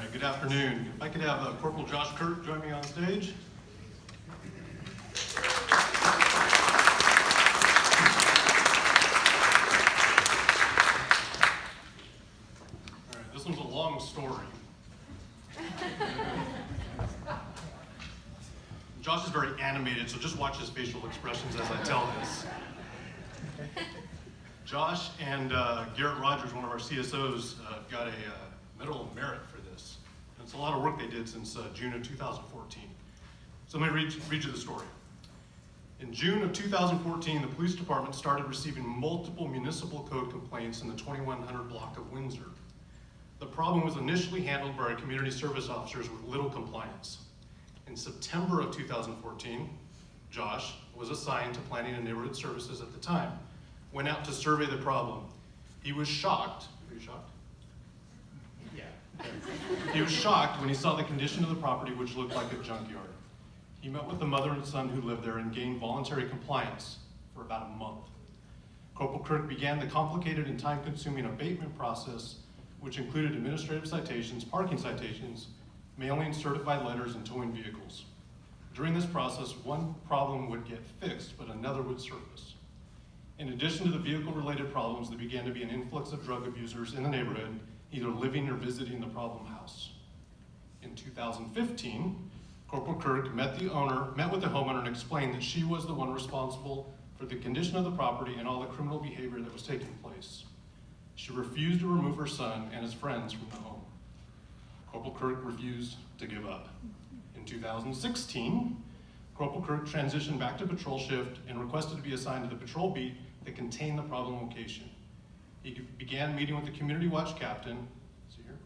right, good afternoon. If I could have Corporal Josh Kirk join me on stage. All right, this one's a long story. Josh is very animated, so just watch his facial expressions as I tell this. Josh and Garrett Rogers, one of our CSOs, got a Medal of Merit for this. And it's a lot of work they did since June of 2014. So let me read you the story. In June of 2014, the police department started receiving multiple municipal code complaints in the 2100 block of Windsor. The problem was initially handled by our community service officers with little compliance. In September of 2014, Josh was assigned to planning and neighborhood services at the time, went out to survey the problem. He was shocked. Are you shocked? Yeah. He was shocked when he saw the condition of the property, which looked like a junkyard. He met with the mother and son who lived there and gained voluntary compliance for about a month. Corporal Kirk began the complicated and time-consuming abatement process, which included administrative citations, parking citations, mailing certified letters, and towing vehicles. During this process, one problem would get fixed, but another would surface. In addition to the vehicle-related problems, there began to be an influx of drug abusers in the neighborhood, either living or visiting the problem house. In 2015, Corporal Kirk met with the homeowner and explained that she was the one responsible for the condition of the property and all the criminal behavior that was taking place. She refused to remove her son and his friends from the home. Corporal Kirk refused to give up. In 2016, Corporal Kirk transitioned back to patrol shift and requested to be assigned to the patrol beat that contained the problem location. He began meeting with the community watch captain, see here,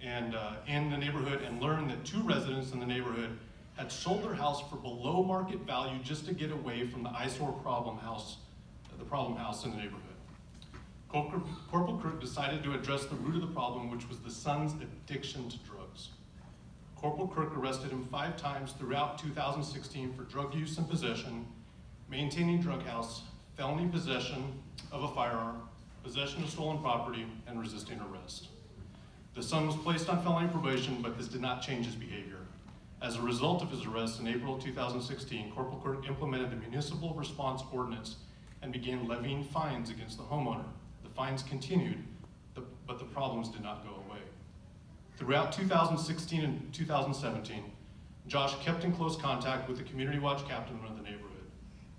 and in the neighborhood, and learned that 2 residents in the neighborhood had sold their house for below market value just to get away from the eyesore problem house in the neighborhood. Corporal Kirk decided to address the root of the problem, which was the son's addiction to drugs. Corporal Kirk arrested him 5 times throughout 2016 for drug use and possession, maintaining drug house, felony possession of a firearm, possession of stolen property, and resisting arrest. The son was placed on felony probation, but this did not change his behavior. As a result of his arrest in April 2016, Corporal Kirk implemented the municipal response ordinance and began levying fines against the homeowner. The fines continued, but the problems did not go away. Throughout 2016 and 2017, Josh kept in close contact with the community watch captain of the neighborhood.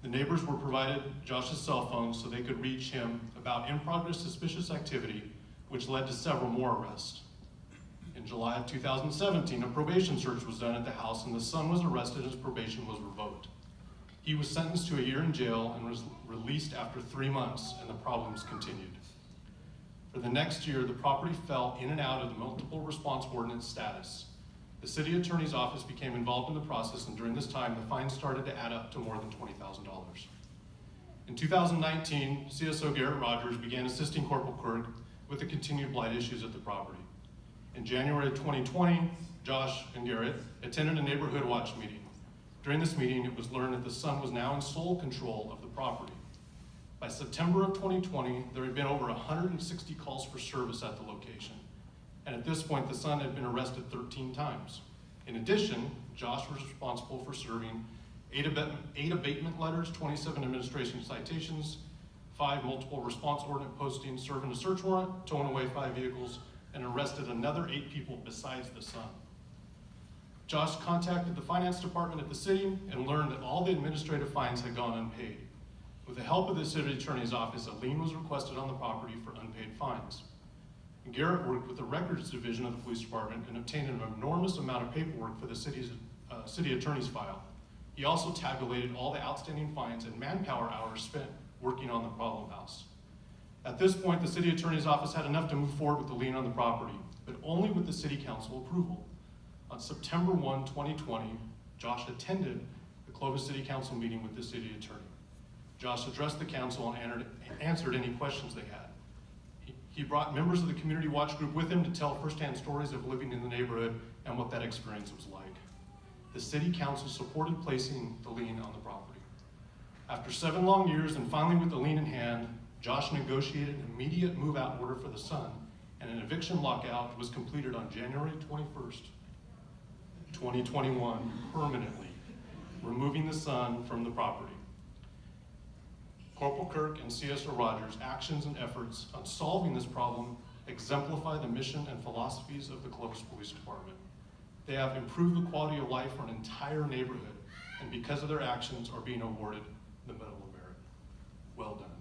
The neighbors were provided Josh's cell phone so they could reach him about in-progress suspicious activity, which led to several more arrests. In July of 2017, a probation search was done at the house and the son was arrested and his probation was revoked. He was sentenced to a year in jail and was released after 3 months, and the problems continued. For the next year, the property fell in and out of the multiple response ordinance status. The city attorney's office became involved in the process, and during this time, the fines started to add up to more than $20,000. In 2019, CSO Garrett Rogers began assisting Corporal Kirk with the continued blight issues at the property. In January of 2020, Josh and Garrett attended a neighborhood watch meeting. During this meeting, it was learned that the son was now in sole control of the property. By September of 2020, there had been over 160 calls for service at the location. And at this point, the son had been arrested 13 times. In addition, Josh was responsible for serving 8 abatement letters, 27 administration citations, 5 multiple response ordinance postings, serving a search warrant, towing away 5 vehicles, and arrested another 8 people besides the son. Josh contacted the finance department at the city and learned that all the administrative fines had gone unpaid. With the help of the city attorney's office, a lien was requested on the property for unpaid fines. Garrett worked with the records division of the police department and obtained an enormous amount of paperwork for the city attorney's file. He also tabulated all the outstanding fines and manpower hours spent working on the problem house. At this point, the city attorney's office had enough to move forward with the lien on the property, but only with the city council approval. On September 1, 2020, Josh attended the Clovis City Council meeting with the city attorney. Josh addressed the council and answered any questions they had. He brought members of the community watch group with him to tell firsthand stories of living in the neighborhood and what that experience was like. The city council supported placing the lien on the property. After 7 long years and finally with the lien in hand, Josh negotiated an immediate move-out order for the son and an eviction lockout was completed on January 21st, 2021, permanently, removing the son from the property. Corporal Kirk and CSO Rogers' actions and efforts on solving this problem exemplify the mission and philosophies of the Columbus Police Department. They have improved the quality of life for an entire neighborhood, and because of their actions are being awarded the Medal of Merit. Well done.